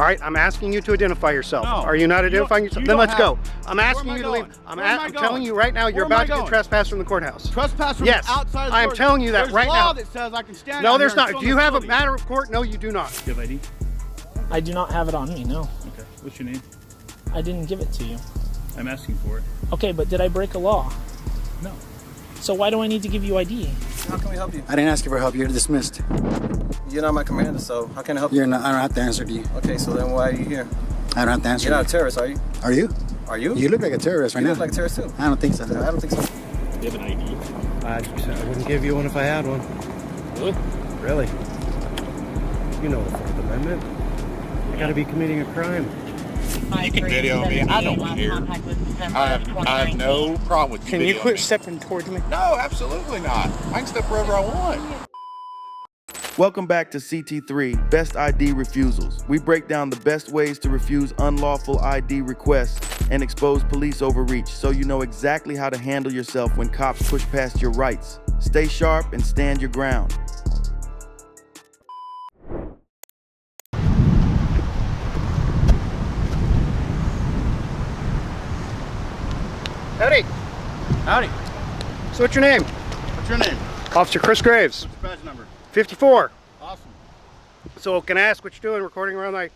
All right, I'm asking you to identify yourself. No. Are you not identifying yourself? Then let's go. I'm asking you to leave. I'm telling you right now, you're about to get trespassed from the courthouse. Trespass from yes, outside of the I am telling you that right now. There's law that says I can stand No, out there's here not. and Do you have a building. matter of court? No, you do not. Do you have ID? I do not have it on me, no. Okay. What's your name? I didn't give it to you. I'm asking for it. Okay, but did I break a law? No. So why do I need to give you ID? How can we help you? I didn't ask you for help. You're dismissed. You're not my commander, so how can I help you? You're not. I don't have to answer to you. Okay, so then why are you here? I don't have to answer. You're not a terrorist, are you? Are you? Are you? You look like a terrorist right You now. look like a terrorist too. I don't think so. I don't think so. Do you have an ID? I wouldn't give you one if I had one. Really? Really? You know the First Amendment. You gotta be committing a crime. You can video me. I don't care. I have no problem with you. Can you quit stepping towards me? No, absolutely not. I can step wherever I want. Welcome back to CT3, Best ID Refusals. We break down the best ways to refuse unlawful ID requests and expose police overreach so you know exactly how to handle yourself when cops push past your rights. Stay sharp and stand your ground. Howdy. Howdy. So what's your name? What's your name? Officer Chris Graves. What's your badge number? 54. Awesome. So can I ask what you're doing recording around my...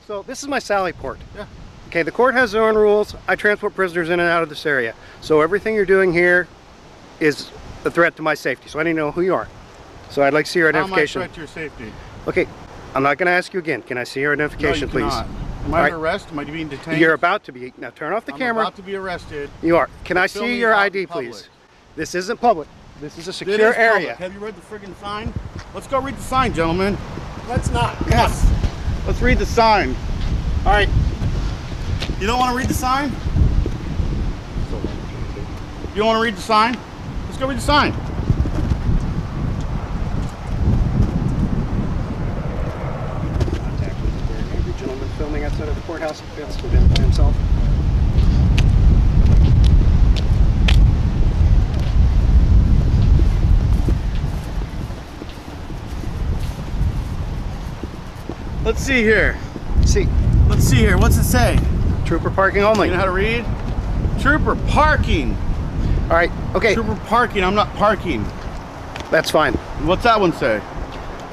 So this is my Sally port. Yeah. Okay, the court has their own rules. I transport prisoners in and out of this area. So everything you're doing here is a threat to my safety. So I need to know who you are. So I'd like to see your identification. How am I a threat to your safety? Okay, I'm not going to ask you again. Can I see your identification, No, you please? cannot. Am I under arrest? Am I being detained? You're about to be. Now turn off the camera. I'm about to be arrested. You are. Can I Film see me your out ID, in public. please? This isn't public. This is a It secure is area. public. Have you read the friggin' sign? Let's go read the sign, gentlemen. Let's not. Yes. Let's read the sign. All right. You don't want to read the sign? You don't want to read the sign? Let's go read the sign. Contact with the angry gentleman filming outside of the courthouse. Fails to identify himself. Let's see here. See, Let's see here. What's it say? trooper parking only. You know how to read? Trooper parking. All right. Okay. Trooper parking. I'm not parking. That's fine. What's that one say?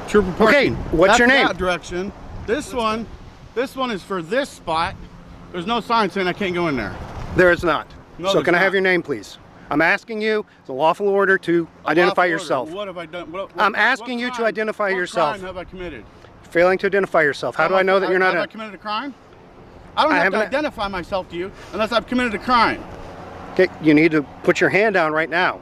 Trooper parking. Okay, what's your name? That direction. This one is for this spot. There's no sign saying I can't go in there. There is not. No, So there's can I have not. your name, please? I'm asking you. It's a lawful order to identify Lawful yourself. order. What have I done? I'm asking you to identify yourself. What crime have I committed? Failing to identify yourself. How do I know that you're not? Have I committed a crime? I don't I have to haven't- identify myself to you unless I've committed a crime. Okay, you need to put your hand down right now.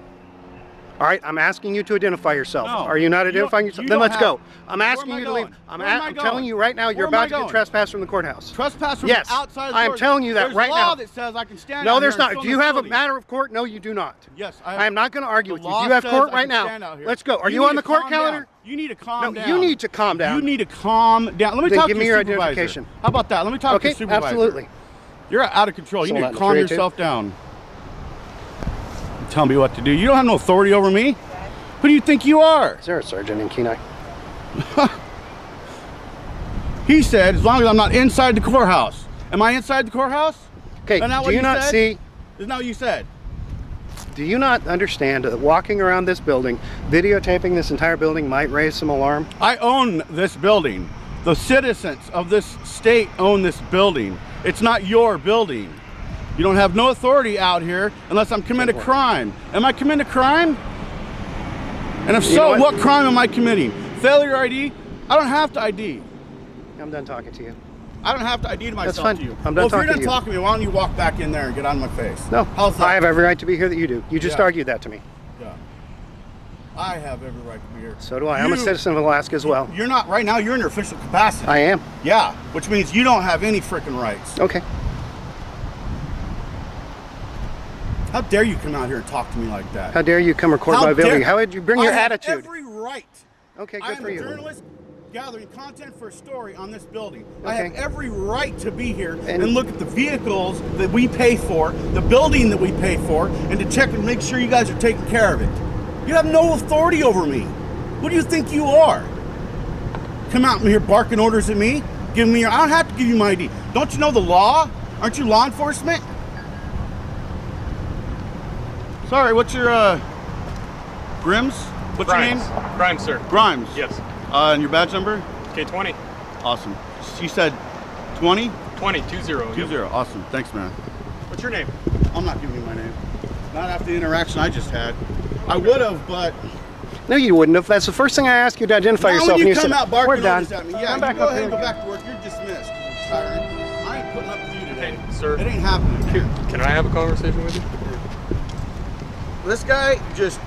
All right, I'm asking you to identify yourself. No, Are you not you identifying don't- yourself? you Then don't let's have- go. I'm Where asking am I you to leave. going? I'm Where am I telling going? you right now, you're Where am I about to get going? trespassed from the courthouse. Trespass from Yes, outside of the I am doors. telling you that There's right law now. that says I can stand No, out there's here and not. film Do you this have a building. matter of court? No, you do not. Yes, I am not going to argue with The you. law Do you have says court I right can stand out now? here. Let's go. Are you need on the to court calm calendar? down. You need to calm No, down. you need to calm down. You need to calm down. Let me Then talk give to me your your supervisor. identification. How about that? Let me talk to Okay, your supervisor. absolutely. You're out of control. You Sold need out to in calm 382. yourself down. Tell me what to do. You don't have no authority over me. Who do you think you are? Is there a sergeant in Kenai? He said, as long as I'm not inside the courthouse. Am I inside the courthouse? Okay, Isn't that do what you not said? see? Isn't that what you said? Do you not understand that walking around this building, videotaping this entire building might raise some alarm? I own this building. The citizens of this state own this building. It's not your building. You don't have no authority out here unless I'm committing a crime. Am I committing a crime? And if You know so, what? what crime am I committing? Failure ID? I don't have to ID. I'm done talking to you. I don't have to ID myself fine. to you. I'm done well, if talking you're to done you. talking to me, why don't you walk back in there and get out of my face? No, How's that? I have every right to be here that you do. You just Yeah. argued that to me. Yeah. I have every right to be here. So do I. I'm a citizen of Alaska as well. You're not, right now, you're in your official capacity. I am. Yeah, which means you don't have any freaking rights. Okay. How dare you come out here and talk to me like that? How dare you come record How my video? dare- How would you bring your I have attitude? every right. Okay, I good am for a you. journalist gathering content for a story on this building. I Okay. have every right to be here And- and look at the vehicles that we pay for, the building that we pay for, and to check and make sure you guys are taking care of it. You have no authority over me. Who do you think you are? Come out here barking orders at me? Give me your, I don't have to give you my ID. Don't you know the law? Aren't you law enforcement? Sorry, what's your, Grims? What's your name? Grimes, sir. Grimes. Yes. And your badge number? K20. Awesome. You said 20? 20. 20. Awesome. Thanks, man. What's your name? I'm not giving you my name. Not after the interaction I just had. I would have, but... No, you wouldn't have. That's the first thing I ask you to identify Now yourself. when you and come said, out barking we're done. orders at me, yeah, I'm you back go up ahead here. and go back to work. You're dismissed, Tyrant. I ain't putting up with you today. Hey, sir. It ain't happening. Can I have a conversation with you? This guy just...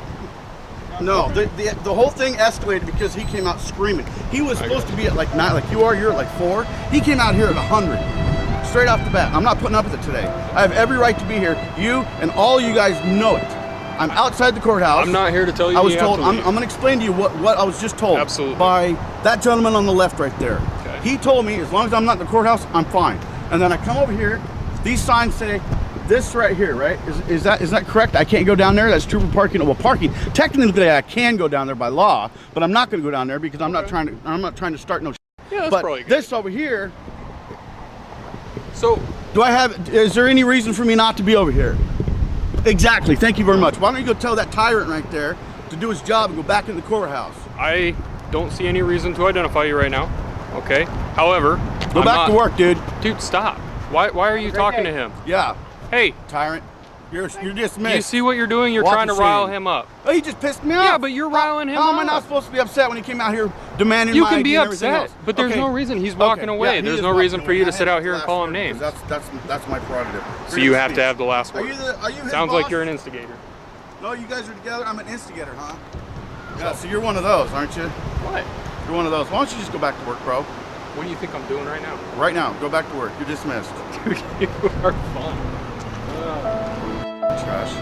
No, the whole thing escalated because he came out screaming. He was supposed to be at like 9, like you are, you're at like 4. He came out here at 100. Straight off the bat. I'm not putting up with it today. I have every right to be here. You and all you guys know it. I'm outside the courthouse. I'm not here to tell you. I was you told, have to I'm leave. going to explain to you what I was just told. Absolutely. By that gentleman on the left right there. Okay. He told me as long as I'm not in the courthouse, I'm fine. And then I come over here, these signs say this right here, right? Is that correct? I can't go down there. That's true for parking. Well, parking. Technically, I can go down there by law, but I'm not going to go down there because I'm not trying to start no. Yeah, that's but probably good. this over here. So, Is there any reason for me not to be over here? Exactly. Thank you very much. Why don't you go tell that tyrant right there to do his job and go back in the courthouse? I don't see any reason to identify you right now. Okay. However, Go back to work, dude. Dude, stop. Why are you talking to him? Yeah. Hey, Tyrant, you're dismissed. you see what you're doing? You're Walk trying to of rile shame. him up. Oh, he just pissed me off. Yeah, but you're riling him How am I up. not supposed to be upset when he came out here demanding You my can ID be and everything upset, else? but there's Okay. no reason. He's walking Okay. away. Yeah, he There's is no walking reason for away. you to I sit have out here and the call last him word, names. 'cause That's my prerogative. So you have to have the last Are word. you his Sounds like boss? you're an instigator. No, you guys are together. I'm an instigator, huh? Yeah, so you're one of those, aren't you? What? You're one of those. Why don't you just go back to work, bro? What do you think I'm doing right now? Right now, go back to work. You're dismissed. Dude, you are fun. Trash.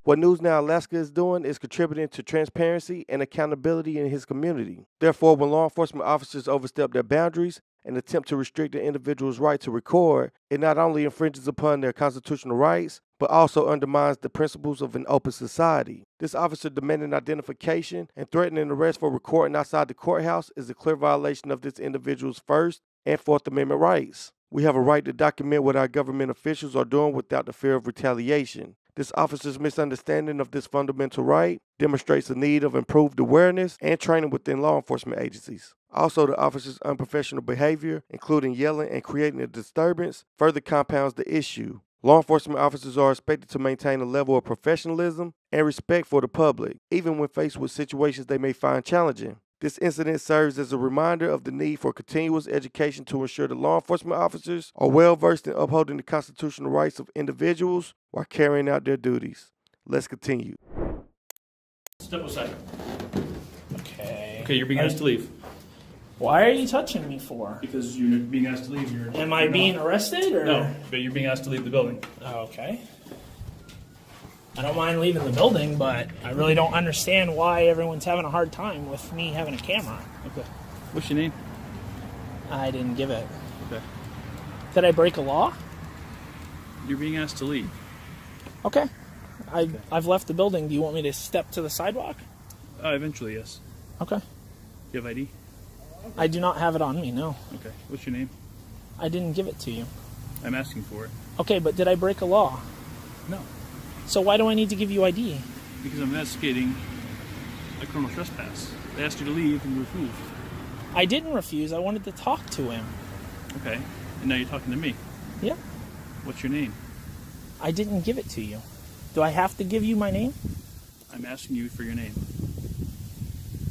What News Now Alaska is doing is contributing to transparency and accountability in his community. Therefore, when law enforcement officers overstep their boundaries and attempt to restrict an individual's right to record, it not only infringes upon their constitutional rights, but also undermines the principles of an open society. This officer demanding identification and threatening arrest for recording outside the courthouse is a clear violation of this individual's First and Fourth Amendment rights. We have a right to document what our government officials are doing without the fear of retaliation. This officer's misunderstanding of this fundamental right demonstrates the need of improved awareness and training within law enforcement agencies. Also, the officer's unprofessional behavior, including yelling and creating a disturbance, further compounds the issue. Law enforcement officers are expected to maintain a level of professionalism and respect for the public, even when faced with situations they may find challenging. This incident serves as a reminder of the need for continuous education to ensure that law enforcement officers are well versed in upholding the constitutional rights of individuals while carrying out their duties. Let's continue. Step aside. Okay. Okay, you're being asked to leave. Why are you touching me for? Because you're being asked to leave. Am I being arrested or? No, but you're being asked to leave the building. Okay. I don't mind leaving the building, but I really don't understand why everyone's having a hard time with me having a camera. Okay. What's your name? I didn't give it. Okay. Did I break a law? You're being asked to leave. Okay. I've left the building. Do you want me to step to the sidewalk? Eventually, yes. Okay. Do you have ID? I do not have it on me, no. Okay. What's your name? I didn't give it to you. I'm asking for it. Okay, but did I break a law? No. So why do I need to give you ID? Because I'm investigating a criminal trespass. They asked you to leave and you refused. I didn't refuse. I wanted to talk to him. Okay. And now you're talking to me. Yeah. What's your name? I didn't give it to you. Do I have to give you my name? I'm asking you for your name.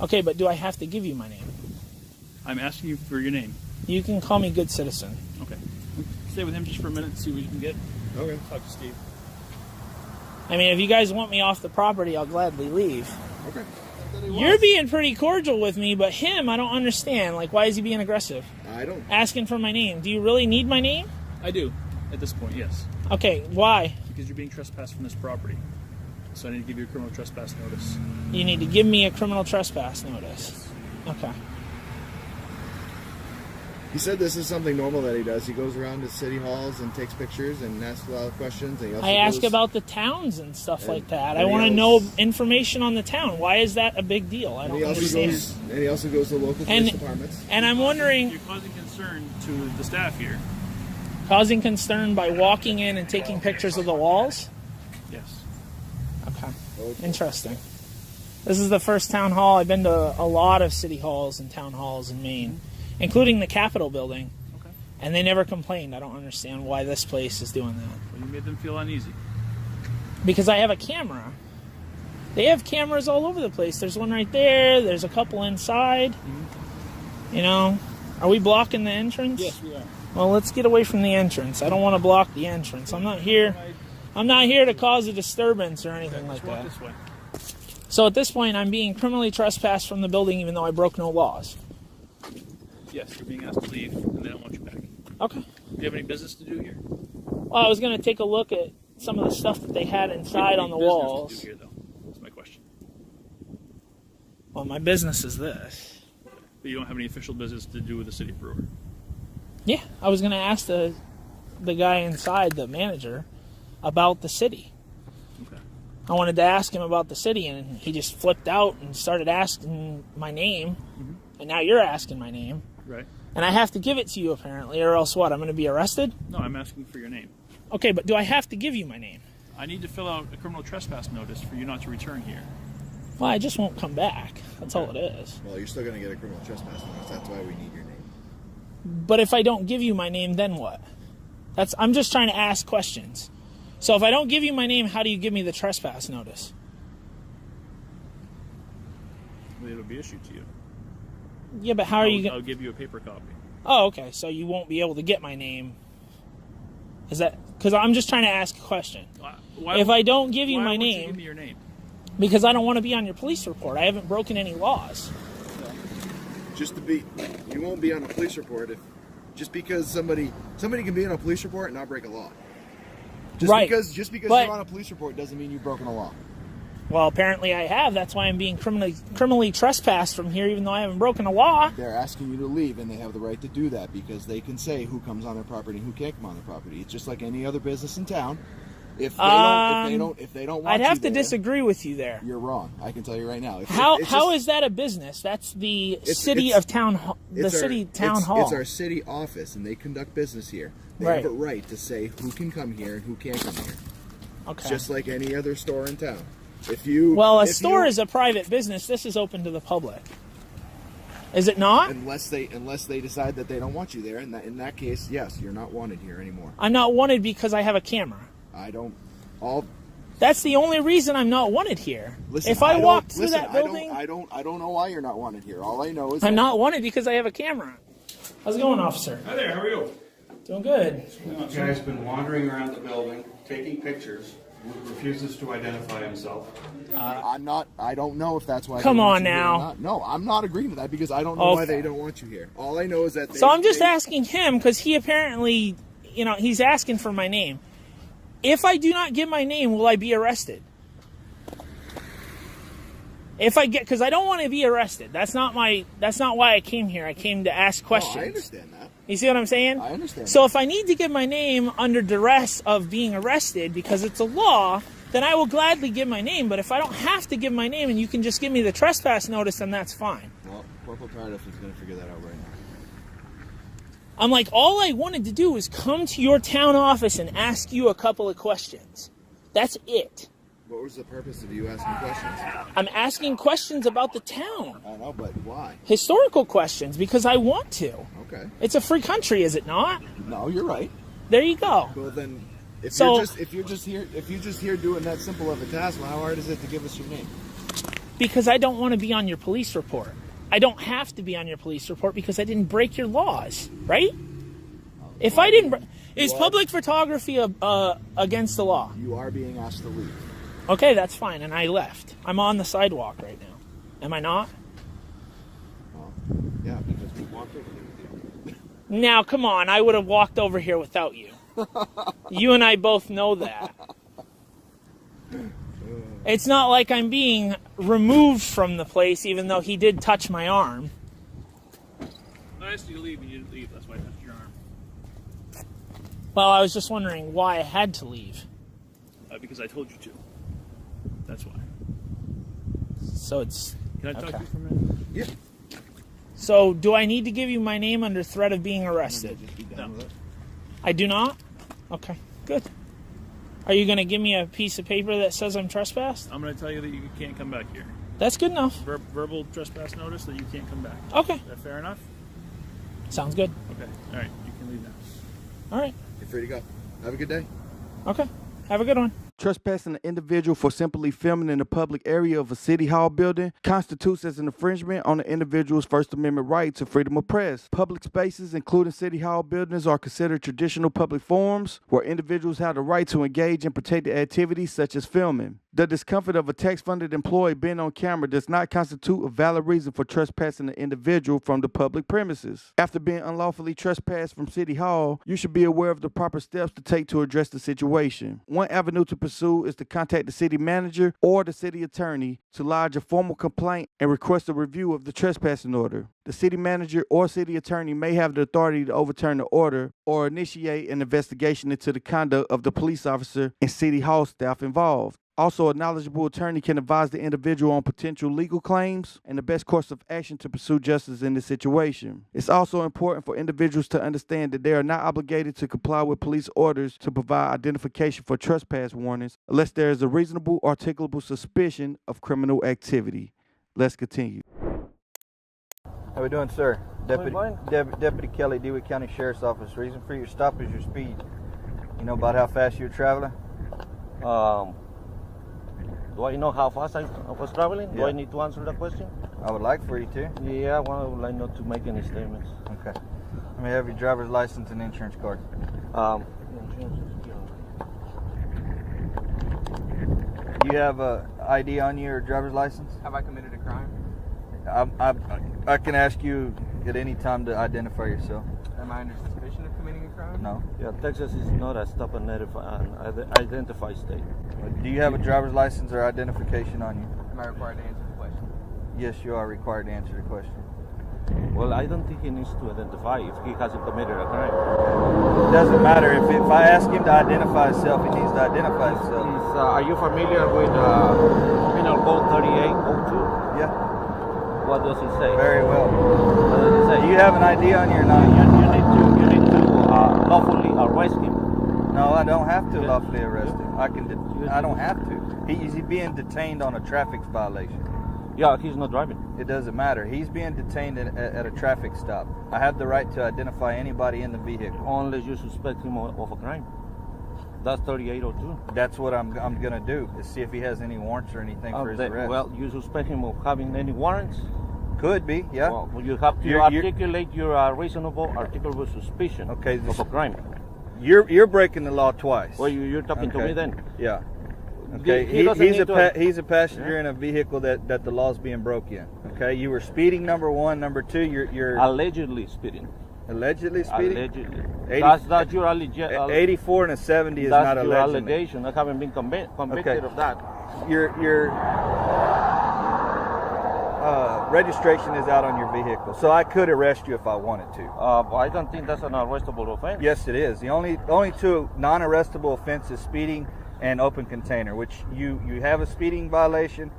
Okay, but do I have to give you my name? I'm asking you for your name. You can call me Good Citizen. Okay. Stay with him just for a minute and see what you can get. Okay. Talk to Steve. I mean, if you guys want me off the property, I'll gladly leave. Okay. You're being pretty cordial with me, but him, I don't understand. Like, why is he being aggressive? I don't. Asking for my name. Do you really need my name? I do. At this point, yes. Okay, why? Because you're being trespassed from this property. So I need to give you a criminal trespass notice. You need to give me a criminal trespass notice. Okay. He said this is something normal that he does. He goes around to city halls and takes pictures and asks a lot of questions. And he also I ask goes, about the towns and stuff like that. and I he want to goes- know information on the town. Why is that a big deal? I and don't he also understand. goes, and he also goes to local police departments. And I'm wondering, You're causing concern to the staff here. causing concern by walking in and taking pictures of the walls? Yes. Okay. Interesting. This is the first town hall. I've been to a lot of city halls and town halls in Maine, including the Capitol building. Okay. And they never complained. I don't understand why this place is doing that. Well, you made them feel uneasy. Because I have a camera. They have cameras all over the place. There's one right there. There's a couple inside. You know, are we blocking the entrance? Yes, we are. Well, let's get away from the entrance. I don't want to block the entrance. I'm not here to cause a disturbance or anything like that. This way. So at this point, I'm being criminally trespassed from the building even though I broke no laws. Yes, you're being asked to leave, and they don't want you back. Okay. Do you have any business to do here? Well, I was going to take a look at some of the stuff that they had inside on the walls. To do here, though? That's my question. Well, my business is this. But you don't have any official business to do with the city of Brewer. Yeah, I was going to ask the guy inside, the manager, about the city. Okay. I wanted to ask him about the city, and he just flipped out and started asking my name. And now you're asking my name. Right. And I have to give it to you, apparently, or else what? I'm going to be arrested? No, I'm asking for your name. Okay, but do I have to give you my name? I need to fill out a criminal trespass notice for you not to return here. Well, I just won't come back. That's all it is. Well, you're still going to get a criminal trespass notice. That's why we need your name. But if I don't give you my name, then what? I'm just trying to ask questions. So if I don't give you my name, how do you give me the trespass notice? It'll be issued to you. Yeah, but how are you I'll give you a paper copy. Oh, okay. So you won't be able to get my name. Is that because I'm just trying to ask a question? If I don't give you why my won't name, you give me your name? because I don't want to be on your police report. I haven't broken any laws. Just to be, you won't be on a police report if, just because somebody can be on a police report and not break a law. Just Right. because But- you're on a police report doesn't mean you've broken a law. Well, apparently I have. That's why I'm being criminally trespassed from here, even though I haven't broken a law. They're asking you to leave, and they have the right to do that because they can say who comes on their property and who can't come on their property. It's just like any other business in town. If they don't want I'd have you to there, disagree with you there. You're wrong. I can tell you right now. How is that a business? That's the city town hall. It's our city office, and they conduct business here. They Right. have a right to say who can come here and who can't come here. Okay. Just like any other store in town. A store is a private business. This is open to the public. Is it not? Unless they decide that they don't want you there. In that case, yes, you're not wanted here anymore. I'm not wanted because I have a camera. That's the only reason I'm not wanted here. Listen, if I walked through that building, I don't know why you're not wanted here. All I know is I'm not wanted because I have a camera. How's it going, officer? Hi there, how are you? Doing good. The guy's been wandering around the building, taking pictures, refuses to identify himself. I don't know if that's why. Come they want on you here or now. not. No, I'm not agreeing to that because I don't know why Okay. they don't want you here. All I know is that. So I'm just asking him because he apparently, he's asking for my name. If I do not give my name, will I be arrested? Because I don't want to be arrested. That's not why I came here. I came to ask questions. I understand that. You see what I'm saying? I understand. So if I need to give my name under duress of being arrested because it's a law, then I will gladly give my name. But if I don't have to give my name and you can just give me the trespass notice, then that's fine. Well, Corporal Tyrant is going to figure that out right now. I'm like, all I wanted to do was come to your town office and ask you a couple of questions. That's it. What was the purpose of you asking questions? I'm asking questions about the town. I know, but why? Historical questions, because I want to. Okay. It's a free country, is it not? No, you're right. There you go. Well, then, if you're just here doing that simple of a task, well, how hard is it to give us your name? Because I don't want to be on your police report. I don't have to be on your police report because I didn't break your laws, right? If I didn't, is public photography against the law? You are being asked to leave. Okay, that's fine, and I left. I'm on the sidewalk right now. Am I not? Well, yeah, because we walked over there. Now, come on, I would have walked over here without you. You and I both know that. It's not like I'm being removed from the place, even though he did touch my arm. I asked you to leave and you didn't leave. That's why I touched your arm. Well, I was just wondering why I had to leave. Because I told you to. That's why. So it's... Can I talk to you for a minute? Yeah. So do I need to give you my name under threat of being arrested? No. I do not? Okay, good. Are you going to give me a piece of paper that says I'm trespassed? I'm going to tell you that you can't come back here. That's good enough. Verbal trespass notice that you can't come back. Okay. Is that fair enough? Sounds good. Okay. All right. You can leave now. All right. You're free to go. Have a good day. Okay. Have a good one. Trespassing an individual for simply filming in the public area of a city hall building constitutes as an infringement on the individual's First Amendment right to freedom of press. Public spaces, including city hall buildings, are considered traditional public forums where individuals have the right to engage in protected activities such as filming. The discomfort of a tax-funded employee being on camera does not constitute a valid reason for trespassing an individual from the public premises. After being unlawfully trespassed from City Hall, you should be aware of the proper steps to take to address the situation. One avenue to pursue is to contact the city manager or the city attorney to lodge a formal complaint and request a review of the trespassing order. The city manager or city attorney may have the authority to overturn the order or initiate an investigation into the conduct of the police officer and City Hall staff involved. Also, a knowledgeable attorney can advise the individual on potential legal claims and the best course of action to pursue justice in this situation. It's also important for individuals to understand that they are not obligated to comply with police orders to provide identification for trespass warnings unless there is a reasonable, articulable suspicion of criminal activity. Let's continue. How we doing, sir? Deputy Kelly, DeWitt County Sheriff's Office. Reason for your stop is your speed. You know about how fast you're traveling? Do I know how fast I was traveling? Yeah. Do I need to answer that question? I would like for you to. Yeah, well, I would like not to make any statements. Okay. Let me have your driver's license and insurance card. Do you have a ID on your driver's license? Have I committed a crime? I can ask you at any time to identify yourself. Am I under suspicion of committing a crime? No. Yeah, Texas is not a stop and identify state. Do you have a driver's license or identification on you? Am I required to answer the question? Yes, you are required to answer the question. Well, I don't think he needs to identify if he hasn't committed a crime. It doesn't matter. If I ask him to identify himself, he needs to identify himself. Are you familiar with Penal Code 3802? Yeah. What does it say? Very well. What does it say? Do you have an ID on you or not? You need to lawfully arrest him. No, I don't have to lawfully arrest him. I don't have to. He's being detained on a traffic violation. Yeah, he's not driving. It doesn't matter. He's being detained at a traffic stop. I have the right to identify anybody in the vehicle. Unless you suspect him of a crime. That's 3802. That's what I'm going to do, is see if he has any warrants or anything for his arrest. Well, you suspect him of having any warrants? Could be, yeah. Well, you have to articulate your reasonable, articulable suspicion of a crime. You're breaking the law twice. Well, you're talking to me then. Yeah. Okay. He's a passenger in a vehicle that the law's being broke in. Okay. You were speeding, number one. Number two, you're allegedly speeding. Allegedly speeding. Allegedly. That's your allegation. 84 and a 70 is not allegedly. That's your allegation. I haven't been convicted of that. Your registration is out on your vehicle, so I could arrest you if I wanted to. But I don't think that's an arrestable offense. Yes, it is. The only two non-arrestable offenses: speeding and open container. Which you have a speeding violation,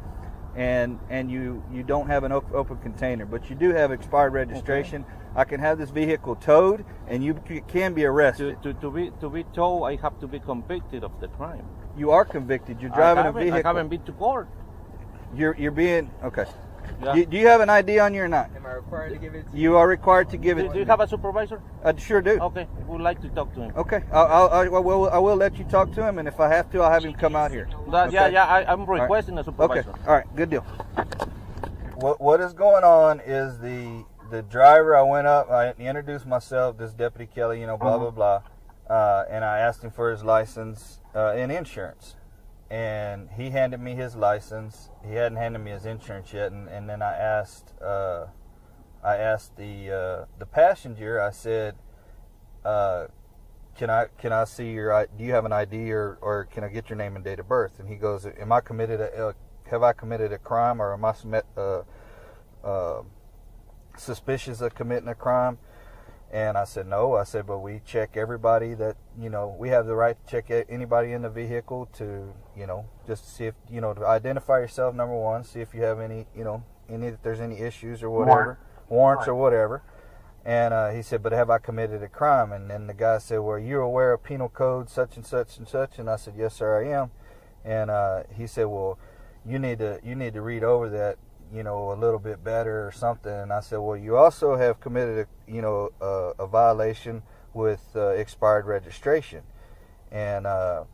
and you don't have an open container, but you do have expired registration. Okay. I can have this vehicle towed, and you can be arrested. To be towed, I have to be convicted of the crime. You are convicted. You're driving a vehicle. I haven't been to court. You're being okay. Yeah. Do you have an ID on you or not? Am I required to give it to you? You are required to give it. Do you have a supervisor? I sure do. Okay, we'd like to talk to him. Okay, I will let you talk to him, and if I have to, I'll have him come out here. Okay? I'm requesting a supervisor. Okay, all right, good deal. What is going on is the driver, I went up, I introduced myself, this Deputy Kelly, blah, blah, blah, and I asked him for his license and insurance. And he handed me his license. He hadn't handed me his insurance yet. And then I asked the passenger. I said, "Can I see your? Do you have an ID or can I get your name and date of birth?" And he goes, "Have I committed a crime or am I suspicious of committing a crime? And I said, no. I said, but we check everybody that, we have the right to check anybody in the vehicle to, just to see if, to identify yourself, number one, see if you have any, if there's any issues or whatever, warrants or whatever. And he said, but have I committed a crime? And then the guy said, well, you're aware of penal code such and such and such? And I said, yes, sir, I am. And he said, well, you need to read over that, a little bit better or something. And I said, well, you also have committed a violation with expired registration. And I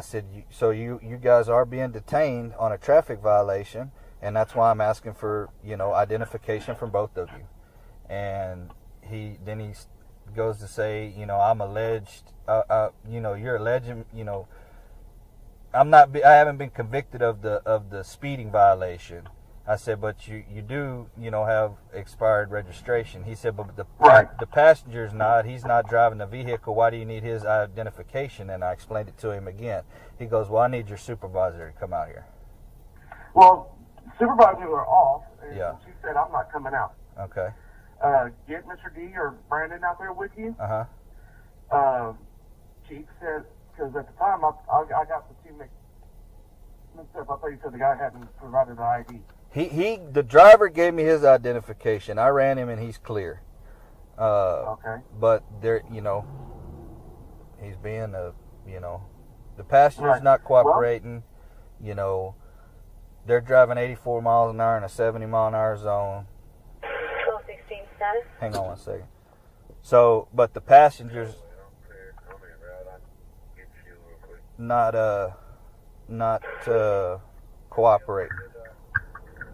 said, so you guys are being detained on a traffic violation, and that's why I'm asking for identification from both of you. And he goes to say, I'm alleged, you're alleging, I haven't been convicted of the speeding violation. I said, but you do, have expired registration. He said, but the passenger's not. He's not driving the vehicle. Why do you need his identification? And I explained it to him again. He goes, well, I need your supervisor to come out here. Well, supervisors are off, and Yeah. she said, I'm not coming out. Okay. Get Mr. D or Brandon out there with you. Uh-huh. Chief said, because at the time, I got the two mixed up. I thought you said the guy hadn't provided the ID. The driver gave me his identification. I ran him and he's clear. Okay. But there, he's being the passenger's not cooperating. They're driving 84 miles an hour in a 70 mile an hour zone. 1216 status. Hang on one second. So, but the passenger's not cooperating.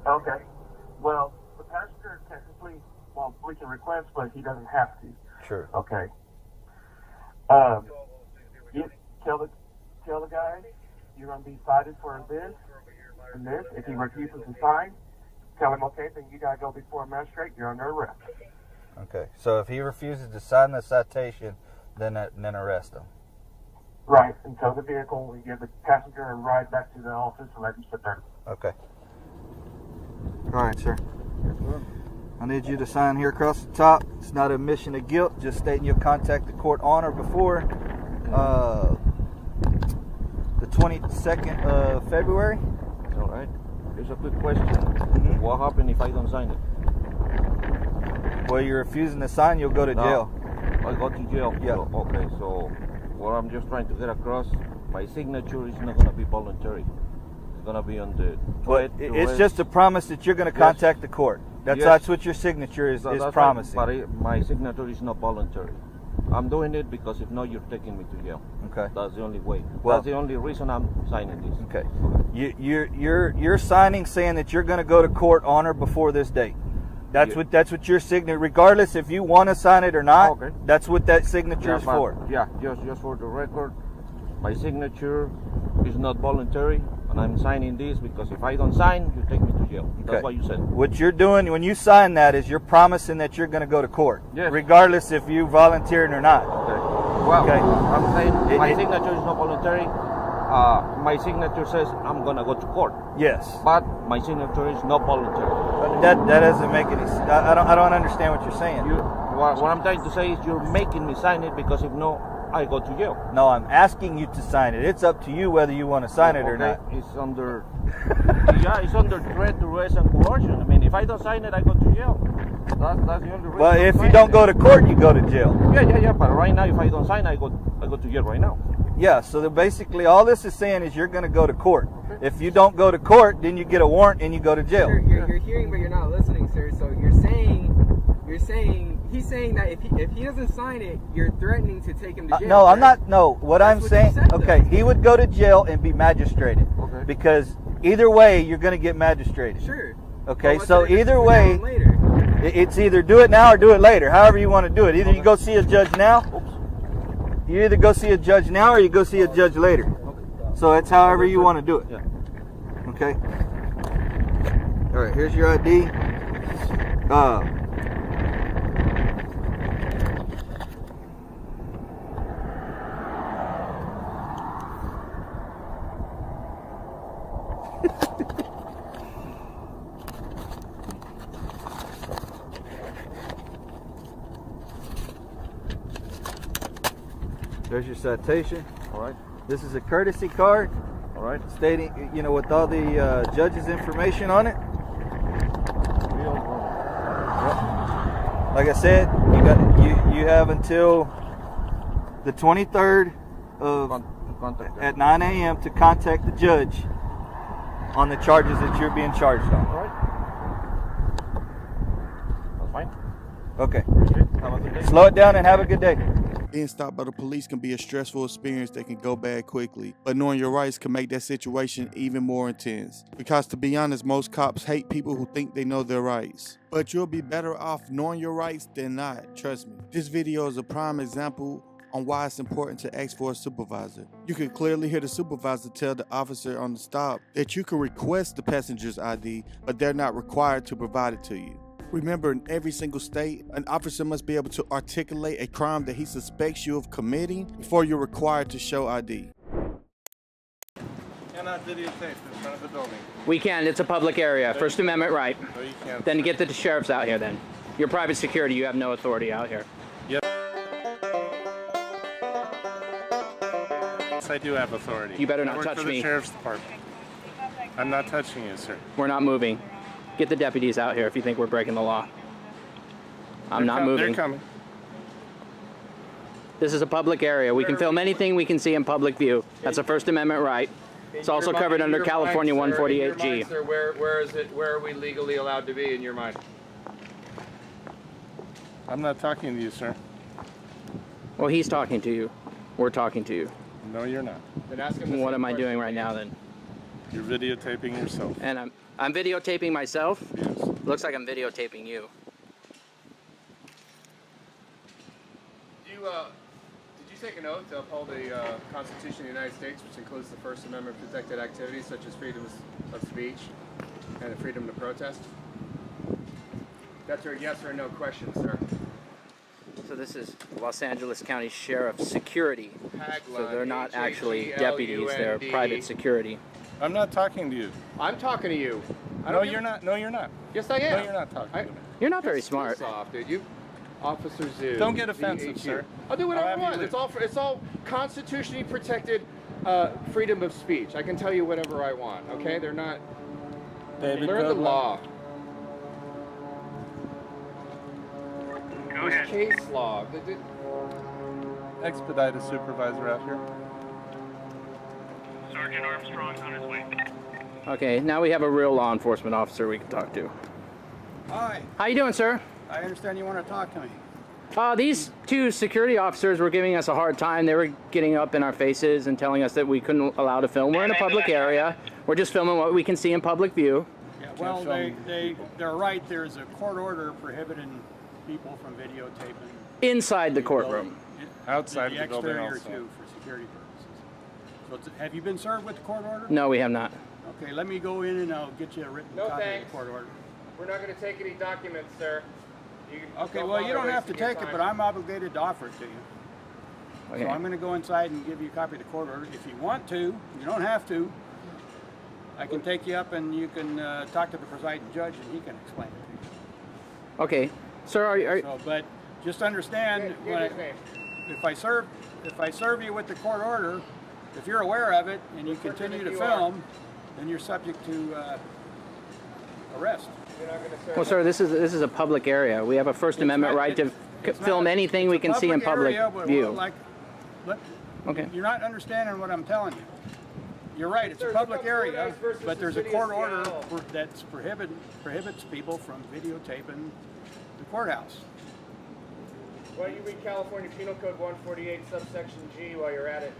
Okay. Well, the passenger technically, we can request, but he doesn't have to. Sure. Okay. You tell the guy you're going to be cited for this and this. If he refuses to sign, tell him, okay, then you got to go before a magistrate. You're under arrest. Okay. So if he refuses to sign the citation, then arrest him. Right. And tow the vehicle. We give the passenger a ride back to the office and let him sit there. Okay. All right, sir. I need you to sign here across the top. It's not admission of guilt, just stating you'll contact the court on or before the 22nd of February. All right. Here's a quick question. What happens if I don't sign it? Well, you're refusing to sign, you'll go to jail. I go to jail? Yeah. So, okay, so what I'm just trying to get across, my signature is not going to be voluntary. It's going to be on the threat. It's just a promise that you're going to contact the court. That's what your signature is promising. Right, but my signature is not voluntary. I'm doing it because if not, you're taking me to jail. Okay. That's the only way. Well, that's the only reason I'm signing this. Okay. You're signing saying that you're going to go to court on or before this date. That's what your signature, regardless if you want to sign it or not. Okay. That's what that signature is for. Yeah, just for the record, my signature is not voluntary, and I'm signing this because if I don't sign, you take me to jail. Okay. That's what you said. What you're doing when you sign that is you're promising that you're going to go to court, regardless if you volunteered or not. Okay. Well, I'm saying my signature is not voluntary. My signature says I'm going to go to court. Yes. But my signature is not voluntary. That doesn't make any sense. I don't understand what you're saying. What I'm trying to say is you're making me sign it because if no, I go to jail. No, I'm asking you to sign it. It's up to you whether you want to sign it or not. It's under it's under threat, duress, and coercion. I mean, if I don't sign it, I go to jail. That's the only reason. Well, if you don't go to court, you go to jail. Yeah. But right now, if I don't sign, I go to jail right now. Yeah. So basically, all this is saying is you're going to go to court. Okay. If you don't go to court, then you get a warrant and you go to jail. Sir, you're hearing, but you're not listening, sir. So he's saying that if he doesn't sign it, you're threatening to take him to jail. No, I'm not. No, what I'm saying. Okay, he would go to jail and be magistrated. Okay. Because either way, you're going to get magistrated. Sure. Okay, so either way, it's either do it now or do it later. However you want to do it. Either you go see a judge now. You either go see a judge now or you go see a judge later. Okay. So it's however you want to do it. Yeah. Okay. All right. Here's your ID. There's your citation. All right. This is a courtesy card. All right. Stating, with all the judge's information on it. Like I said, you have until the 23rd at 9 a.m. to contact the judge on the charges that you're being charged on. All right. That's fine. Okay. Slow it down and have a good day. Being stopped by the police can be a stressful experience that can go bad quickly, but knowing your rights can make that situation even more intense. Because to be honest, most cops hate people who think they know their rights. But you'll be better off knowing your rights than not, trust me. This video is a prime example on why it's important to ask for a supervisor. You can clearly hear the supervisor tell the officer on the stop that you can request the passenger's ID, but they're not required to provide it to you. Remember, in every single state, an officer must be able to articulate a crime that he suspects you of committing before you're required to show ID. Cannot videotape in front of the building. We can. It's a public area. First Amendment right. No, you can't. Then get the sheriffs out here then. You're private security. You have no authority out here. Yep. Yes, I do have authority. You better I not work touch for the me. Sheriff's Department. I'm not touching you, sir. We're not moving. Get the deputies out here if you think we're breaking the law. I'm not moving. They're coming. This is a public area. We can film anything we can see in public view. That's a First Amendment right. It's also covered under California 148G. Sir, where is it? Where are we legally allowed to be in your mind? I'm not talking to you, sir. Well, he's talking to you. We're talking to you. No, you're not. Then ask him. What am I doing right now then? You're videotaping yourself. And I'm videotaping myself? Yes. Looks like I'm videotaping you. Did you take an oath to uphold the Constitution of the United States, which includes the First Amendment protected activities such as freedom of speech and the freedom to protest? That's a yes or no question, sir. So this is Los Angeles County Sheriff Security. So they're not actually deputies, they're private security. I'm not talking to you. I'm talking to you. No, you're not. No, you're not. Yes, I am. No, you're not talking to me. You're not very smart. Soft, dude. You, Officer Zoo. Don't get offensive, sir. I'll do whatever I want. It's all constitutionally protected freedom of speech. I can tell you whatever I want. Okay, they're not. Learn the law. Go ahead. Case law. Expedite a supervisor out here. Sergeant Armstrong's on his way. Okay, now we have a real law enforcement officer we can talk to. Hi. How you doing, sir? I understand you want to talk to me. These two security officers were giving us a hard time. They were getting up in our faces and telling us that we couldn't allow to film. We're in a public area. We're just filming what we can see in public view. Yeah, well, they're right. There's a court order prohibiting people from videotaping. Inside the courtroom. Outside the the building exterior also. too, for security purposes. So have you been served with the court order? No, we have not. Okay, let me go in and I'll get you a written copy of the court order. We're not going to take any documents, sir. Okay, well, you don't have to take it, but I'm obligated to offer it to you. Okay. So I'm going to go inside and give you a copy of the court order. If you want to, you don't have to. I can take you up and you can talk to the presiding judge and he can explain it to you. Okay, sir, So, but just understand, if I serve you with the court order, if you're aware of it and you continue to film, then you're subject to arrest. Well, sir, this is a public area. We have a First Amendment right to film anything we can see in public view. Okay. You're not understanding what I'm telling you. You're right, it's a public area, but there's a court order that prohibits people from videotaping the courthouse. Why don't you read California Penal Code 148, subsection G, while you're at it?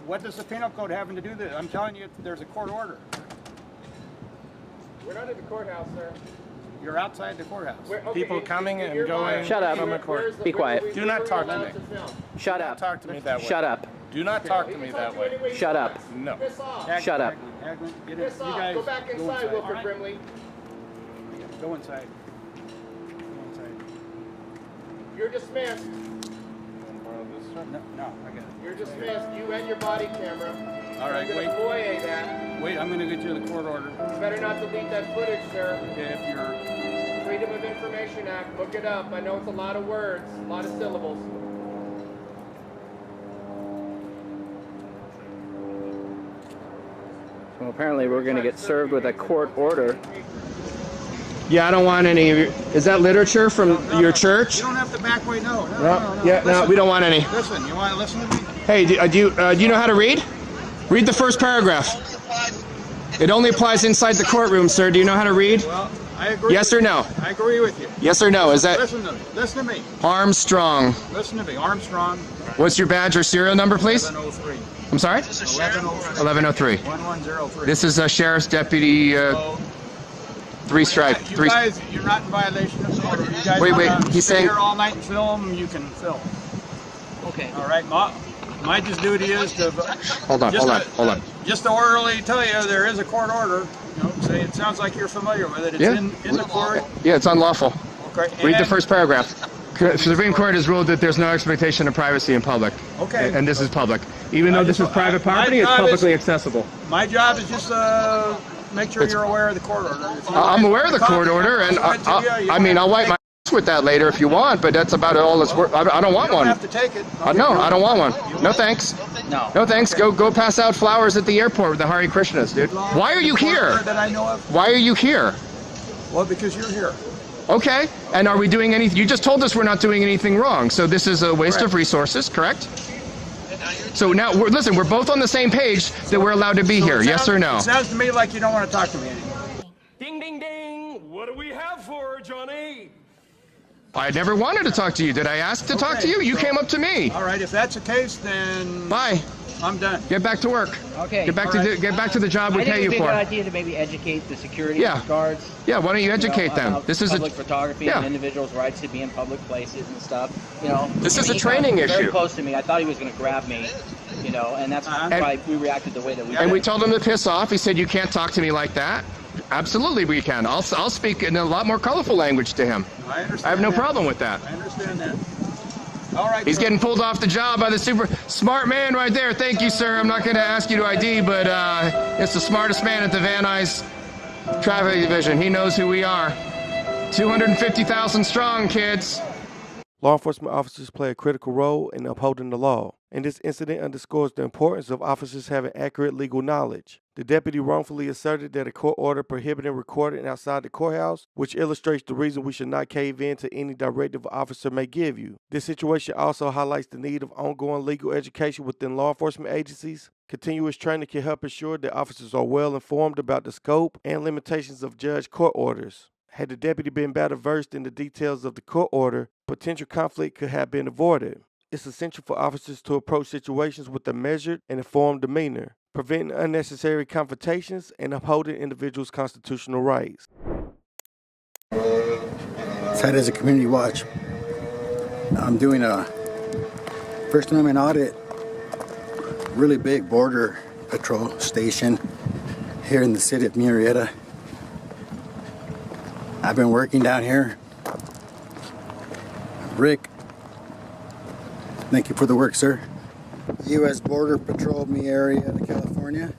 What does the penal code have to do with it? I'm telling you, there's a court order. We're not in the courthouse, sir. You're outside the courthouse. People coming and going Shut up. from the court. Be quiet. Do not talk to me. Shut Do up. not talk to me that way. Shut up. Do not talk to me that way. Shut up. No. Shut up. Piss off. Go back inside, Wilford Brimley. Go inside. You're dismissed. No, I got it. You're dismissed. You and your body camera. All right, wait. FOIA that. Wait, I'm going to get you the court order. You better not delete that footage, sir. Okay, if you're... Freedom of Information Act. Look it up. I know it's a lot of words, a lot of syllables. Well, apparently we're going to get served with a court order. Yeah, I don't want any. Is that literature from your church? You don't have to back away. No. Yeah, no, we don't want any. Listen, you want to listen to me? Hey, do you know how to read? Read the first paragraph. It only applies inside the courtroom, sir. Do you know how to read? Well, I agree. Yes or no? I agree with you. Yes or no? Is that Listen to me. Listen to me. Armstrong? Listen to me. Armstrong. What's your badge or serial number, please? 1103. I'm sorry? 1103. 1103. 1103. This is a sheriff's deputy. Three stripe. You guys, you're not in violation of the order. You guys Wait, wanna he's stay saying- here all night and film. You can film. Okay. All right. My just duty is to. Hold on. Just to orderly tell you there is a court order. You know, say it sounds like you're familiar with it. It's Yeah. in the court. Yeah, it's unlawful. Okay. Read the and- first paragraph. The Supreme Court has ruled that there's no expectation of privacy in public. Okay. And this is public. Even though this is private property, it's publicly accessible. My job is just make sure you're aware of the court order. If you I'm want aware of the a court copy, order, and I'll send it to you. You I don't mean, have I'll to wipe take my ass with that later if you want, but that's about all it's worth. I don't want You one. don't have to take it. No, I don't want one. No thanks. No. No thanks. Go pass out flowers at the airport with the Hare Krishnas, dude. Why are you here? That I know of. Why are you here? Well, because you're here. Okay. And are we doing anything? You just told us we're not doing anything wrong. So this is a waste of resources, correct? So now, listen, we're both on the same page that we're allowed to be here. Yes or no? It sounds to me like you don't want to talk to me anymore. Ding, ding, ding. What do we have for her, Johnny? I never wanted to talk to you. Did I ask to talk to you? You came up to me. All right. If that's the case, then Bye. I'm done. Get back to work. Okay. Get back to the job we pay you I think it would be a for. good idea to maybe educate the security Yeah. guards. Yeah, why don't you educate them? About This is public photography yeah. and individuals' rights to be in public places and stuff. You know, This is he a training got very issue. close to me. I thought he was going to grab me. You know, and that's why we reacted the way that we did. And we told him to piss off. He said, "You can't talk to me like that." Absolutely, we can. I'll speak in a lot more colorful language to him. I understand. I have no that. problem with that. I understand that. All right. He's so- getting pulled off the job by the super smart man right there. Thank you, sir. I'm not going to ask you to ID, but it's the smartest man at the Van Nuys Traffic Division. He knows who we are. 250,000 strong, kids. Law enforcement officers play a critical role in upholding the law, and this incident underscores the importance of officers having accurate legal knowledge. The deputy wrongfully asserted that a court order prohibiting recording outside the courthouse, which illustrates the reason we should not cave in to any directive an officer may give you. This situation also highlights the need of ongoing legal education within law enforcement agencies. Continuous training can help ensure that officers are well informed about the scope and limitations of judge court orders. Had the deputy been better versed in the details of the court order, potential conflict could have been avoided. It's essential for officers to approach situations with a measured and informed demeanor, preventing unnecessary confrontations and upholding individuals' constitutional rights. Side as a community watch. I'm doing a First Amendment Audit, really big border patrol station here in the city of Murrieta. I've been working down here. Rick, thank you for the work, sir. U.S. Border Patrol, me area of California.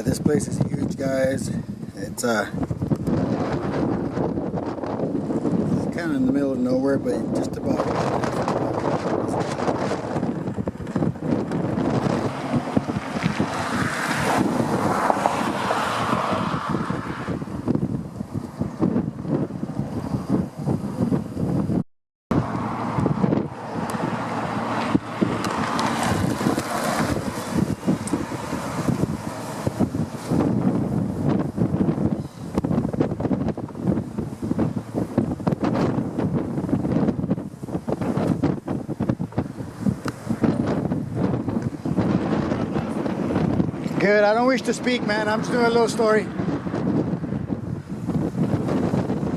This place is huge, guys. It's kind of in the middle of nowhere, but just about. Good. I don't wish to speak, man. I'm just doing a little story.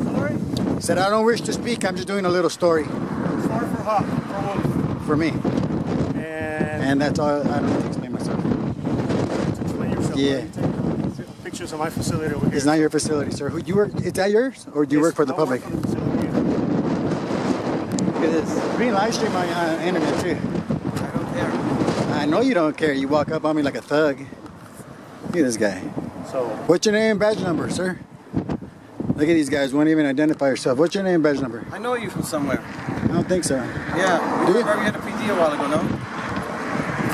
Sorry? Said I don't wish to speak. I'm just doing a little story. Sorry for what? For what? For me. And that's all. I don't need to explain myself. explain yourself. Yeah. Right? You take pictures of my facility over here. It's not your facility, sir. Who you work? Is that yours, or do you work for the public? Work for the facility. Look at this. Being live streamed on internet too. I don't care. I know you don't care. You walk up on me like a thug. Look at this guy. So. What's your name and badge number, sir? Look at these guys. Won't even identify yourself. What's your name and badge number? I know you from somewhere. I don't think so. Yeah. Do you? Remember you had a PD a while ago, no?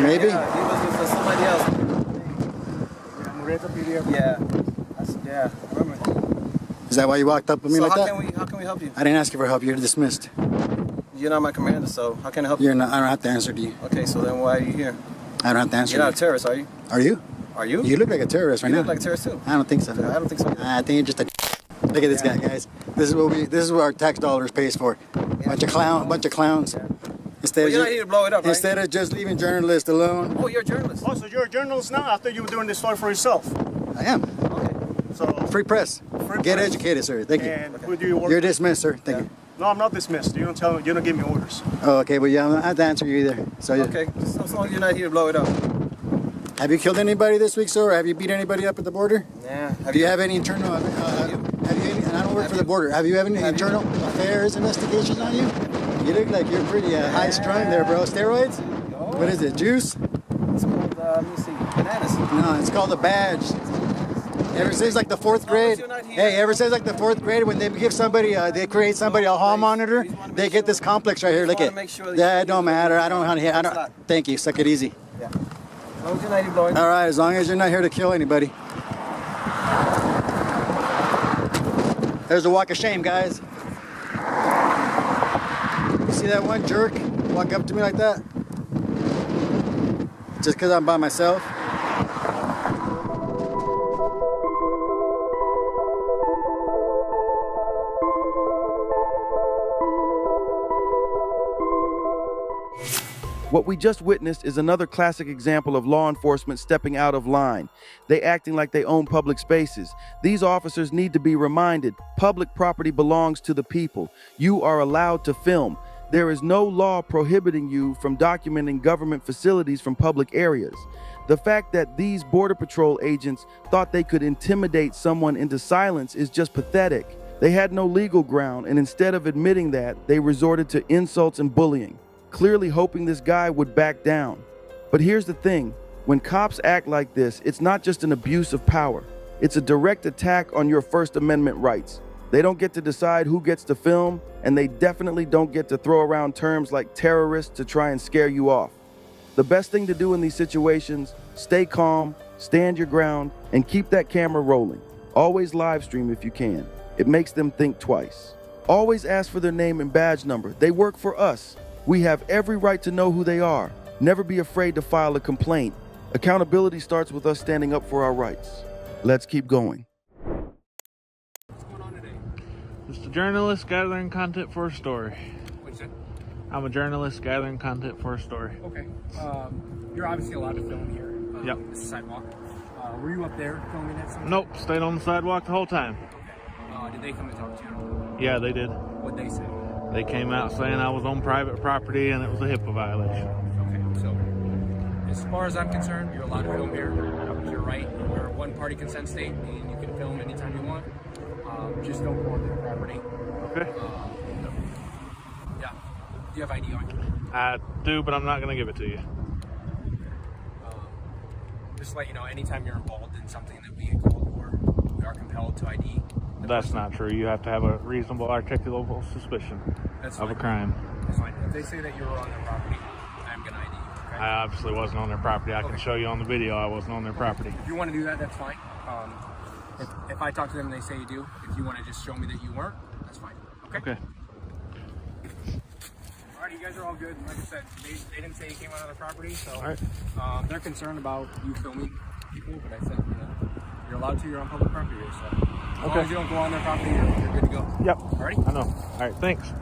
Maybe. Yeah, he was with somebody else. it's a PDF. Yeah. Yeah, I remember. Is that why you walked up with me like that? How can we help you? I didn't ask you for help. You're dismissed. You're not my commander, so how can I help you? You're not. I don't have to answer to you. Okay, so then why are you here? I don't have to answer. You're not a terrorist, are you? Are you? Are you? You look like a terrorist right You now. look like a terrorist too. I don't think so. I don't think so. I think you're just a. Look at this guy, guys. This is what our tax dollars pays for. Bunch of clowns. Well, you're not here to blow it up, right? Instead of just leaving journalists alone. Oh, you're a journalist. Oh, so you're a journalist now? I thought you were doing this story for yourself. I am. Okay. So Free press. Get educated, sir. Thank you. And who do you work You're dismissed, sir. Thank you. No, I'm not dismissed. You don't give me orders. Oh, okay. Well, yeah, I don't have to answer you either. So, Okay, so as long as you're not here to blow it up. Have you killed anybody this week, sir? Or have you beat anybody up at the border? Yeah. Do you have any internal? Have you any? And I don't work for the border. Have you any internal affairs investigations on you? You look like you're pretty high strung there, bro. Steroids? What is it? Juice? It's called, let me see, bananas. No, it's called a badge. Ever since like the 4th grade, ever since like the 4th grade, when they give somebody, they create somebody a hall monitor, they get this complex right here. Look at. Yeah, it don't matter. I don't. Thank you. Suck it easy. Yeah. As long as you're not here blowing. All right, as long as you're not here to kill anybody. There's a walk of shame, guys. You see that one jerk walk up to me like that? Just because I'm by myself? What we just witnessed is another classic example of law enforcement stepping out of line. They acting like they own public spaces. These officers need to be reminded, public property belongs to the people. You are allowed to film. There is no law prohibiting you from documenting government facilities from public areas. The fact that these Border Patrol agents thought they could intimidate someone into silence is just pathetic. They had no legal ground, and instead of admitting that, they resorted to insults and bullying, clearly hoping this guy would back down. But here's the thing, when cops act like this, it's not just an abuse of power. It's a direct attack on your First Amendment rights. They don't get to decide who gets to film, and they definitely don't get to throw around terms like terrorist to try and scare you off. The best thing to do in these situations, stay calm, stand your ground, and keep that camera rolling. Always live stream if you can. It makes them think twice. Always ask for their name and badge number. They work for us. We have every right to know who they are. Never be afraid to file a complaint. Accountability starts with us standing up for our rights. Let's keep going. Just a journalist gathering content for a story. What'd you say? I'm a journalist gathering content for a story. Okay. You're obviously allowed to film here. Yep. This is sidewalk. Were you up there filming it? Nope, stayed on the sidewalk the whole time. Okay. Did they come and talk to you? Yeah, they did. What'd they say? They came out saying I was on private property and it was a HIPAA violation. Okay, so as far as I'm concerned, you're allowed to film here. You're right. We're a one-party consent state, and you can film anytime you want. Just don't go onto the property. Okay. Yeah. Do you have ID on you? I do, but I'm not going to give it to you. Just to let you know, anytime you're involved in something that we get called for, we are compelled to ID. That's not true. You have to have a reasonable, articulable suspicion of a crime. That's fine. If they say that you were on their property, I'm going to ID you. Okay? I obviously wasn't on their property. I can show you on the video I wasn't on their property. If you want to do that, that's fine. If I talk to them and they say you do, if you want to just show me that you weren't, that's fine. Okay? Okay. Alright, you guys are all good. Like I said, they didn't say you came out of the property, so Alright. They're concerned about you filming people, but I said, you're allowed to, you're on public property here, so as long as you don't go on their property, you're good to go. Yep. Alrighty? I know. Alright, thanks.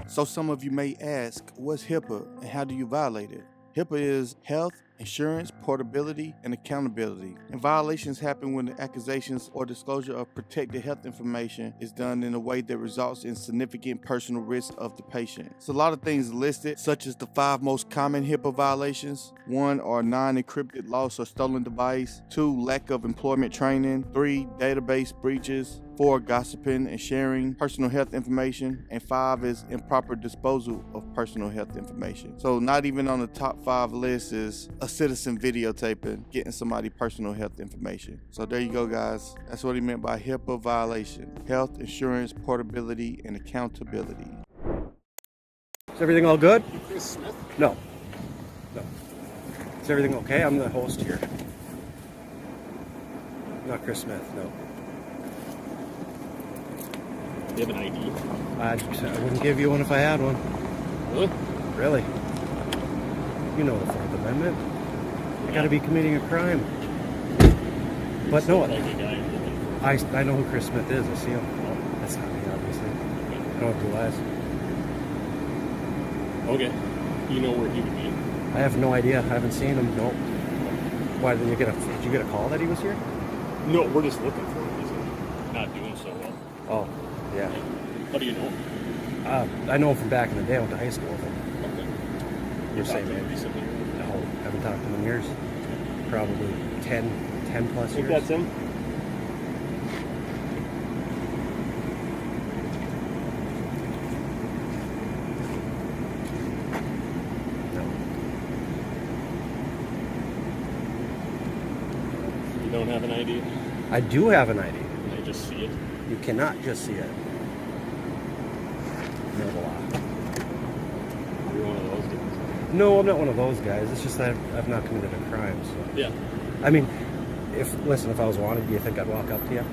So some of you may ask, what's HIPAA and how do you violate it? HIPAA is health, insurance, portability, and accountability. And violations happen when the accusations or disclosure of protected health information is done in a way that results in significant personal risk of the patient. So a lot of things listed, such as the 5 most common HIPAA violations. 1 are non-encrypted loss or stolen device. 2, lack of employment training. 3, database breaches. 4, gossiping and sharing personal health information. And 5 is improper disposal of personal health information. So not even on the top 5 list is a citizen videotaping, getting somebody personal health information. So there you go, guys. That's what he meant by HIPAA violation. Health, insurance, portability, and accountability. Is everything all good? Chris Smith? No. No. Is everything okay? I'm the host here. Not Chris Smith, no. Do you have an ID? I wouldn't give you one if I had one. Really? Really? You know the Fourth Amendment. You gotta be committing a crime. But no, Like a guy looking for... I know who Chris Smith is. I see him. That's not me, obviously. I don't have blue eyes. Okay. You know where he would be? I have no idea. I haven't seen him. Nope. Why did you get a call that he was here? No, we're just looking for him. He's not doing so well. Oh, yeah. How do you know? I know him from back in the day. I went to high school with him. Okay. You're talked saying, to him man? recently? No, haven't talked to him in years. Probably 10 plus I think years. that's him. You don't have an ID? I do have an ID. Can I just see it? You cannot just see it. No, You're one of those guys. no, I'm not one of those guys. It's just that I've not committed a crime. So. Yeah. I mean, if I was wanted, do you think I'd walk up to you?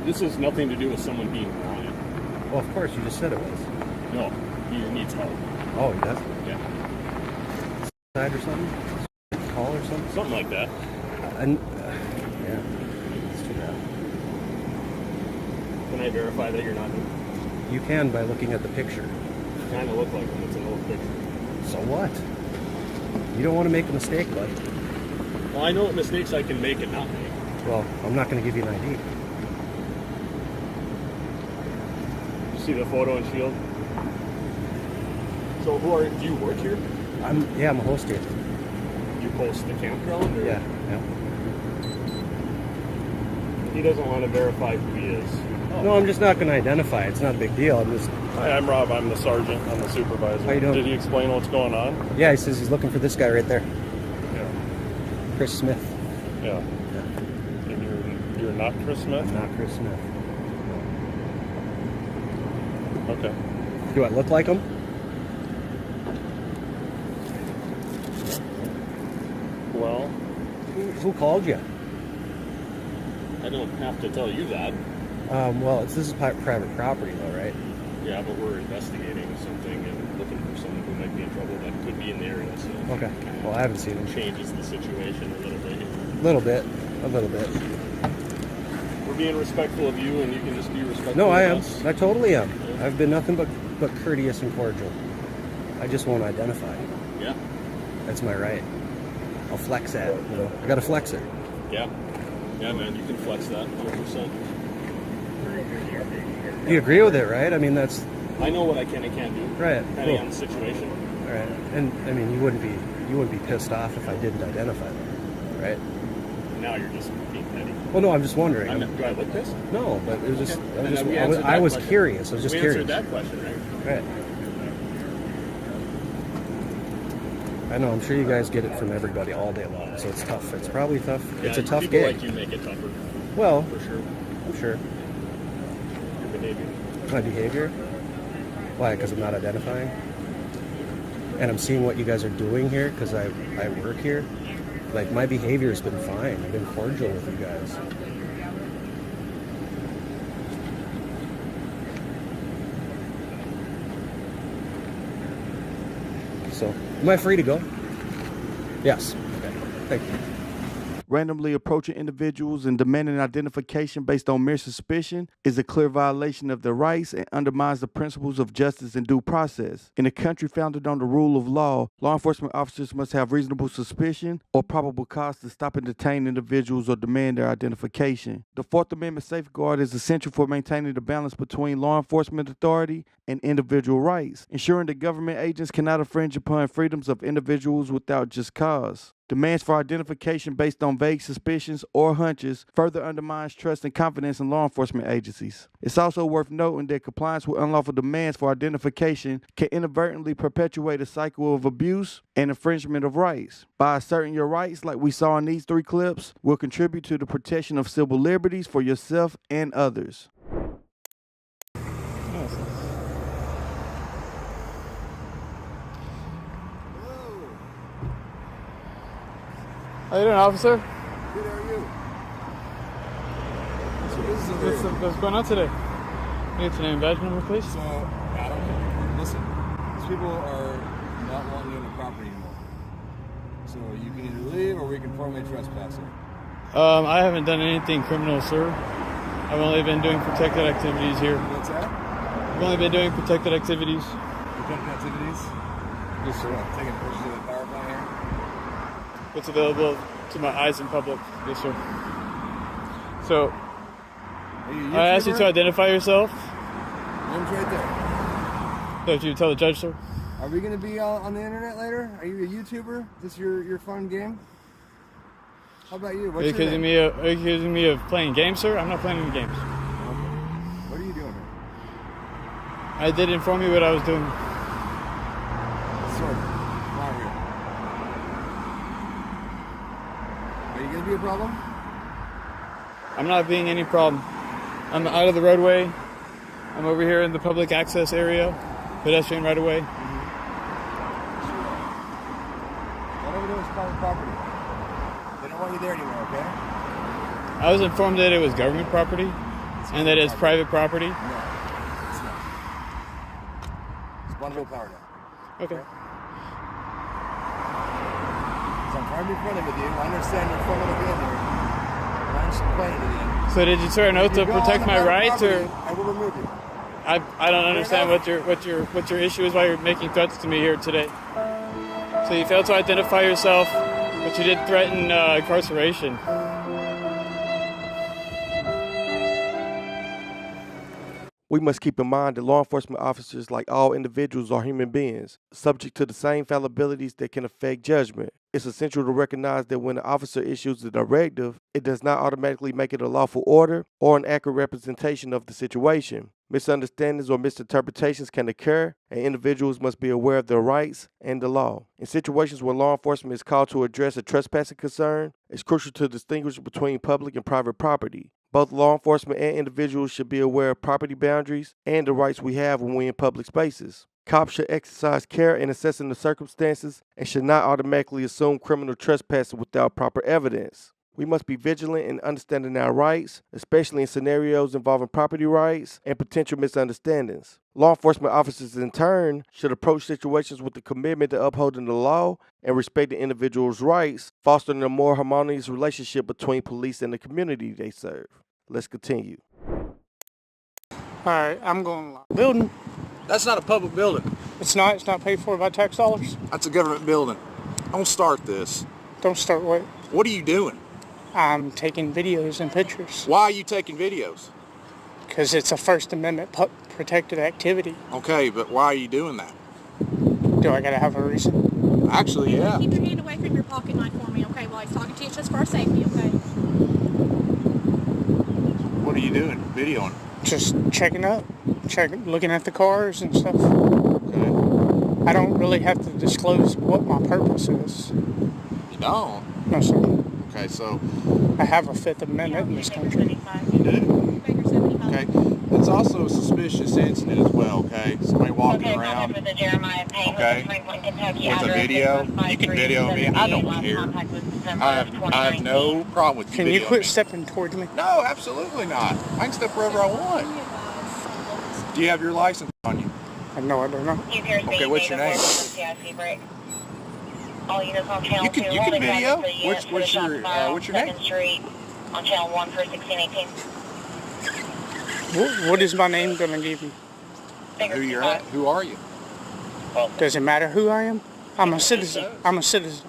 This has nothing to do with someone being wanted. Well, of course, you just said it was. No, he needs help. Oh, he does? Yeah. Side or something? Call or something? Something like that. Yeah. It's too bad. Can I verify that you're not him? You can by looking at the picture. You kind of look like him. It's an old picture. So what? You don't want to make a mistake, bud. Well, I know what mistakes I can make and not make. Well, I'm not going to give you an ID. You see the photo and shield? So do you work here? I'm a host here. You post the campground? Or? Yeah. He doesn't want to verify who he is. No, I'm just not going to identify. It's not a big deal. Hi, I'm Rob. I'm the sergeant. I'm the supervisor. How you doing? Did he explain what's going on? Yeah, he says he's looking for this guy right there. Yeah. Chris Smith. Yeah. And you're not Chris Smith? I'm not Chris Smith. Okay. Do I look like him? Well, who called you? I don't have to tell you that. Well, this is private property, though, right? Yeah, but we're investigating something and looking for someone who might be in trouble that could be in the area. So Okay. Well, I haven't seen him. Changes the situation a little bit. A little bit. We're being respectful of you, and you can just be respectful No, of I am. us. I totally am. I've been nothing but courteous and cordial. I just won't identify. Yeah. That's my right. I'll flex that. You know, I gotta flex it. Yeah. Yeah, man, you can flex that 100%. You agree with it, right? I mean, that's. I know what I can and can't do. Right. Depending Cool. on the situation. Right. And I mean, you wouldn't be pissed off if I didn't identify them, right? Now you're just being petty. Well, no, I'm just wondering. Do I look pissed? No, but it was just. Okay. I was curious. I was just we curious. answered that question, right? Right. I know. I'm sure you guys get it from everybody all day long, so it's tough. It's probably tough. Yeah, it's a tough people gig. like you make it tougher. Well, for sure. I'm sure. Your behavior. My behavior? Why? Because I'm not identifying? And I'm seeing what you guys are doing here because I work here. Like, my behavior has been fine. I've been cordial with you guys. So, am I free to go? Yes. Okay. Thank you. Randomly approaching individuals and demanding identification based on mere suspicion is a clear violation of their rights and undermines the principles of justice and due process. In a country founded on the rule of law enforcement officers must have reasonable suspicion or probable cause to stop and detain individuals or demand their identification. The Fourth Amendment safeguard is essential for maintaining the balance between law enforcement authority and individual rights, ensuring that government agents cannot infringe upon freedoms of individuals without just cause. Demands for identification based on vague suspicions or hunches further undermines trust and confidence in law enforcement agencies. It's also worth noting that compliance with unlawful demands for identification can inadvertently perpetuate a cycle of abuse and infringement of rights. By asserting your rights, like we saw in these 3 clips, will contribute to the protection of civil liberties for yourself and others. How you doing, officer? Good, how are you? What's going on today? Need to name badge number, please. So, I don't care. Listen, these people are not wanting you on the property anymore. So you can either leave or we can formally trespass it. I haven't done anything criminal, sir. I've only been doing protected activities here. What's that? I've only been doing protected activities. Protected activities? Yes, sir. Taking pictures of the power plant here? What's available to my eyes in public? Yes, sir. So, I asked you to identify yourself. Name's right there. So, did you tell the judge, sir? Are we going to be on the internet later? Are you a YouTuber? Is this your fun game? How about you? Are you accusing me of playing games, sir? I'm not playing any games. What are you doing here? I did inform you what I was doing. Sir, come on here. Are you going to be a problem? I'm not being any problem. I'm out of the roadway. I'm over here in the public access area, pedestrian right away. Don't ever do is private property. They don't want you there anymore, okay? I was informed that it was government property and that it's private property. No, it's not. It's bundle power now. Okay. So I'm trying to be friendly with you. I understand you're friendly with the other. I'm just complaining to you. So did you swear an oth to protect my rights, or? I will remove you. I don't understand what your issue is, why you're making threats to me here today. So you failed to identify yourself, but you did threaten incarceration. We must keep in mind that law enforcement officers, like all individuals, are human beings, subject to the same fallibilities that can affect judgment. It's essential to recognize that when an officer issues a directive, it does not automatically make it a lawful order or an accurate representation of the situation. Misunderstandings or misinterpretations can occur, and individuals must be aware of their rights and the law. In situations where law enforcement is called to address a trespassing concern, it's crucial to distinguish between public and private property. Both law enforcement and individuals should be aware of property boundaries and the rights we have when we're in public spaces. Cops should exercise care in assessing the circumstances and should not automatically assume criminal trespassing without proper evidence. We must be vigilant in understanding our rights, especially in scenarios involving property rights and potential misunderstandings. Law enforcement officers, in turn, should approach situations with the commitment to upholding the law and respecting individuals' rights, fostering a more harmonious relationship between police and the community they serve. Let's continue. All right, I'm going building. That's not a public building. It's not. It's not paid for by tax dollars. That's a government building. Don't start this. Don't start what? What are you doing? I'm taking videos and pictures. Why are you taking videos? Because it's a First Amendment protected activity. Okay, but why are you doing that? Do I gotta have a reason? Actually, yeah. Keep your hand away from your pocket knife for me, okay? While he's talking to you, just for our safety, okay? What are you doing? Videoing? Just checking up, looking at the cars and stuff. Okay. I don't really have to disclose what my purpose is. You don't? No, sir. Okay, so I have a Fifth Amendment in this country. you do? Okay. It's also a suspicious incident as well, okay? Somebody walking around, okay, with a video. You can video me. I don't care. I have no problem with you. Can you videoing quit me. stepping towards me? No, absolutely not. I can step wherever I want. Do you have your license on you? No, I don't know. Okay, what's your name? You can video. What's your name? On channel 1 for 1618. What is my name gonna give you? Who you're at? Who are you? Does it matter who I am? I'm a citizen. I'm a citizen.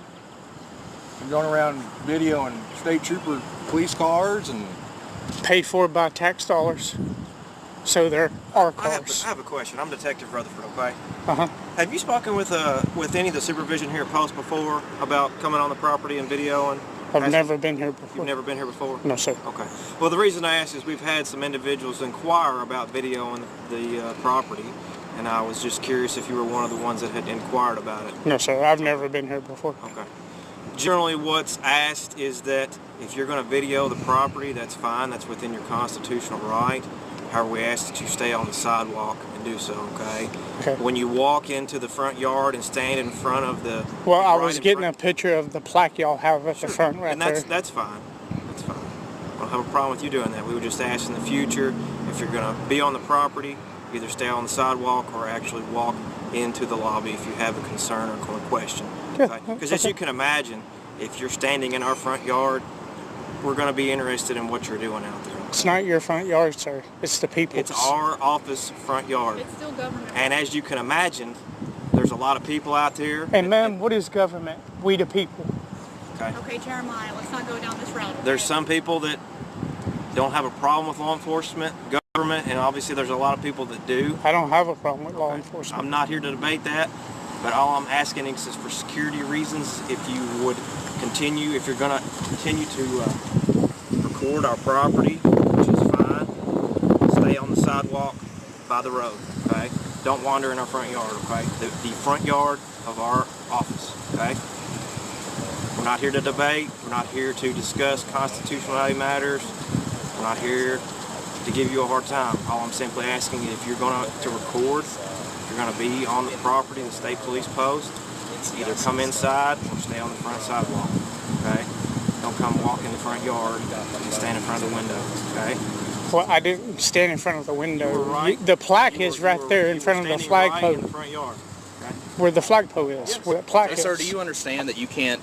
You're going around videoing state trooper police cars and paid for by tax dollars. So there are cars. I have a question. I'm Detective Rutherford, okay? Uh-huh. Have you spoken with any of the supervision here at Post before about coming on the property and videoing? I've never been here before. You've never been here before? No, sir. Okay. Well, the reason I asked is we've had some individuals inquire about videoing the property, and I was just curious if you were one of the ones that had inquired about it. No, sir. I've never been here before. Okay. Generally, what's asked is that if you're going to video the property, that's fine. That's within your constitutional right. However, we ask that you stay on the sidewalk and do so, okay? Okay. When you walk into the front yard and stand in front of the... Well, I was getting a picture of the plaque y'all have at the front right and there. that's fine. That's fine. I don't have a problem with you doing that. We would just ask in the future, if you're going to be on the property, either stay on the sidewalk or actually walk into the lobby if you have a concern or question. Because as you can imagine, if you're standing in our front yard, we're going to be interested in what you're doing out there. It's not your front yard, sir. It's the people's. It's our office front yard. It's still government. And as you can imagine, there's a lot of people out there. And ma'am, what is government? We the people. Okay, Jeremiah, let's not go down this route. Okay? There's some people that don't have a problem with law enforcement, government, and obviously there's a lot of people that do. I don't have a problem with law enforcement. I'm not here to debate that, but all I'm asking is for security reasons, if you would continue, if you're going to continue to record our property, which is fine, stay on the sidewalk by the road, okay? Don't wander in our front yard, okay? The front yard of our office, okay? We're not here to debate. We're not here to discuss constitutionality matters. We're not here to give you a hard time. All I'm simply asking is if you're going to record, if you're going to be on the property in the state police post, either come inside or stay on the front sidewalk, okay? Don't come walk in the front yard and stand in front of the window, okay? Well, I didn't stand in front of the window. You were right. The plaque is right there in front of the flagpole. In the front yard. Where the flagpole is, where the plaque is. Sir, do you understand that you can't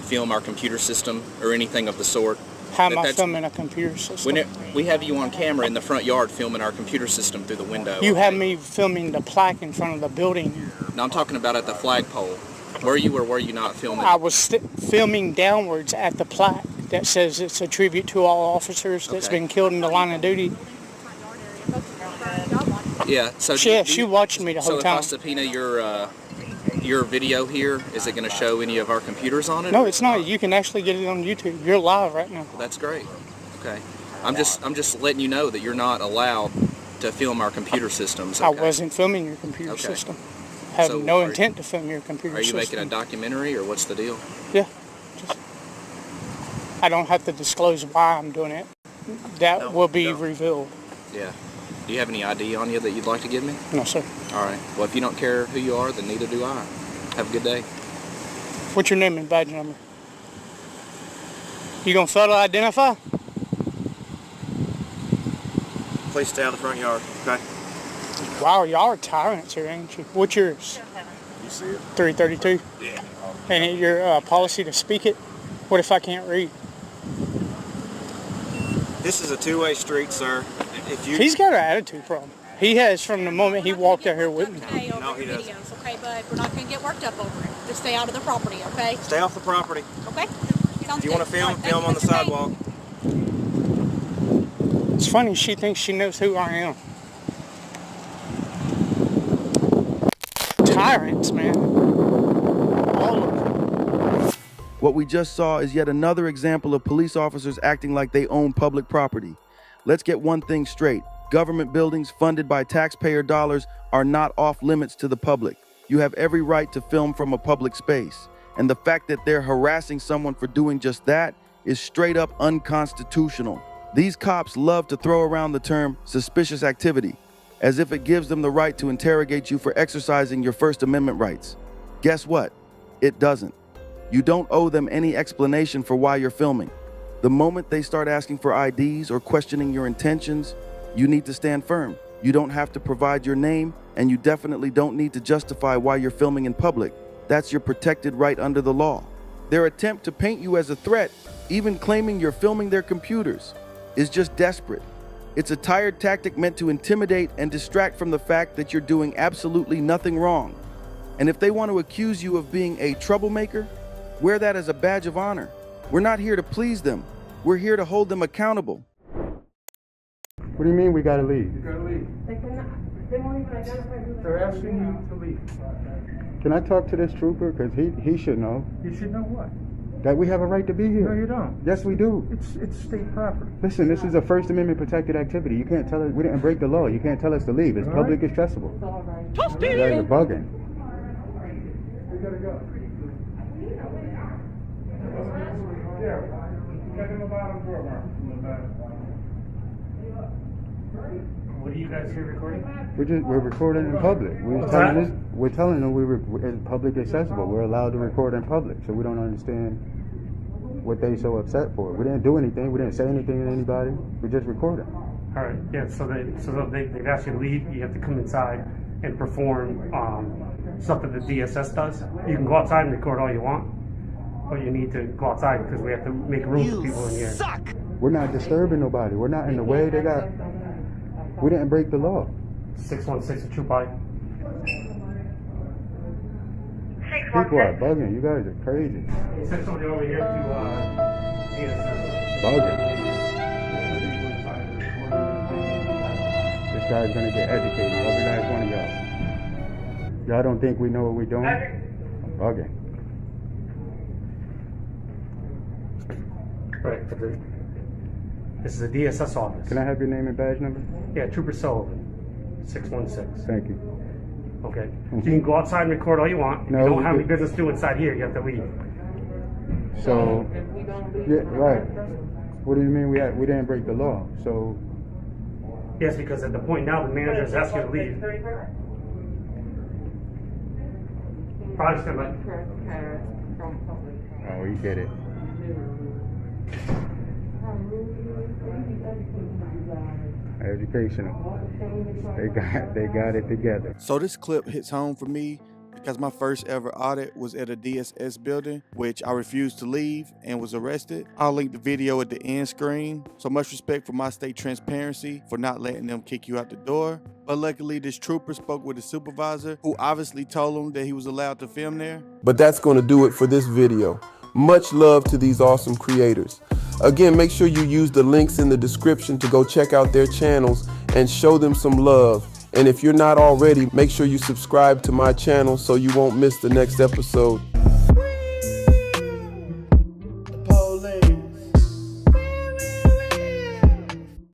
film our computer system or anything of the sort? How am I filming a computer system? We have you on camera in the front yard filming our computer system through the window. You have me filming the plaque in front of the building. No, I'm talking about at the flagpole. Were you or were you not filming? I was filming downwards at the plaque that says it's a tribute to all officers that's been killed in the line of duty. Yeah, so she watched me the whole time. So if I subpoena your video here, is it going to show any of our computers on it? No, it's not. You can actually get it on YouTube. You're live right now. Well, that's great. Okay, I'm just letting you know that you're not allowed to film our computer systems. Okay? I wasn't filming your computer system. I have no intent to film your computer system. Are you making a documentary or what's the deal? Yeah. I don't have to disclose why I'm doing it. That will be revealed. Yeah. Do you have any ID on you that you'd like to give me? No, sir. All right. Well, if you don't care who you are, then neither do I. Have a good day. What's your name and badge number? You gonna photo identify? Please stay out of the front yard, okay? Wow, y'all are tyrants here, ain't you? What's yours? You see it? 332? Yeah. And your policy to speak it? What if I can't read? This is a two-way street, sir. He's got an attitude problem. He has from the moment he walked out here with me. No, he doesn't. Okay, but we're not going to get worked up over it. Just stay out of the property, okay? Stay off the property. Okay. If you want to film, film on the sidewalk. It's funny, she thinks she knows who I am. Tyrants, man. All of them. What we just saw is yet another example of police officers acting like they own public property. Let's get one thing straight. Government buildings funded by taxpayer dollars are not off limits to the public. You have every right to film from a public space. And the fact that they're harassing someone for doing just that is straight up unconstitutional. These cops love to throw around the term suspicious activity, as if it gives them the right to interrogate you for exercising your First Amendment rights. Guess what? It doesn't. You don't owe them any explanation for why you're filming. The moment they start asking for IDs or questioning your intentions, you need to stand firm. You don't have to provide your name, and you definitely don't need to justify why you're filming in public. That's your protected right under the law. Their attempt to paint you as a threat, even claiming you're filming their computers, is just desperate. It's a tired tactic meant to intimidate and distract from the fact that you're doing absolutely nothing wrong. And if they want to accuse you of being a troublemaker, wear that as a badge of honor. We're not here to please them. We're here to hold them accountable. What do you mean we gotta leave? You gotta leave. They won't even identify who they're asking you to leave. Can I talk to this trooper? Because he should know. You should know what? That we have a right to be here. No, you don't. Yes, we do. It's state property. Listen, this is a First Amendment protected activity. You can't tell us, we didn't break the law. You can't tell us to leave. It's public accessible. You guys are bugging. We gotta go. What are you guys here recording? We're recording in public. We're telling them it's public accessible. We're allowed to record in public, so we don't understand what they so upset for. We didn't do anything. We didn't say anything to anybody. We just recorded. All right. Yeah. So they've asked you to leave. You have to come inside and perform stuff that the DSS does. You can go outside and record all you want, but you need to go outside because we have to make room for people in here. We're not disturbing nobody. We're not in the way. We didn't break the law. 616 True Body. People are bugging. You guys are crazy. Send somebody over here to DSS. Bugging. This guy's gonna get educated. Every last one of y'all. Y'all don't think we know what we're doing? Bugging. Right. This is a DSS office. Can I have your name and badge number? Yeah, Trooper Sullivan, 616. Thank you. Okay. So you can go outside and record all you want. If you don't have any business to do inside here, you have to leave. So, yeah, right. What do you mean we didn't break the law? So. Yes, because at the point now the manager is asking you to leave. Probably stand by. Oh, you get it. Educational. They got it together. So this clip hits home for me because my first ever audit was at a DSS building, which I refused to leave and was arrested. I'll link the video at the end screen. So much respect for my state transparency for not letting them kick you out the door. But luckily this trooper spoke with his supervisor, who obviously told him that he was allowed to film there. But that's going to do it for this video. Much love to these awesome creators. Again, make sure you use the links in the description to go check out their channels and show them some love. And if you're not already, make sure you subscribe to my channel so you won't miss the next episode. The police.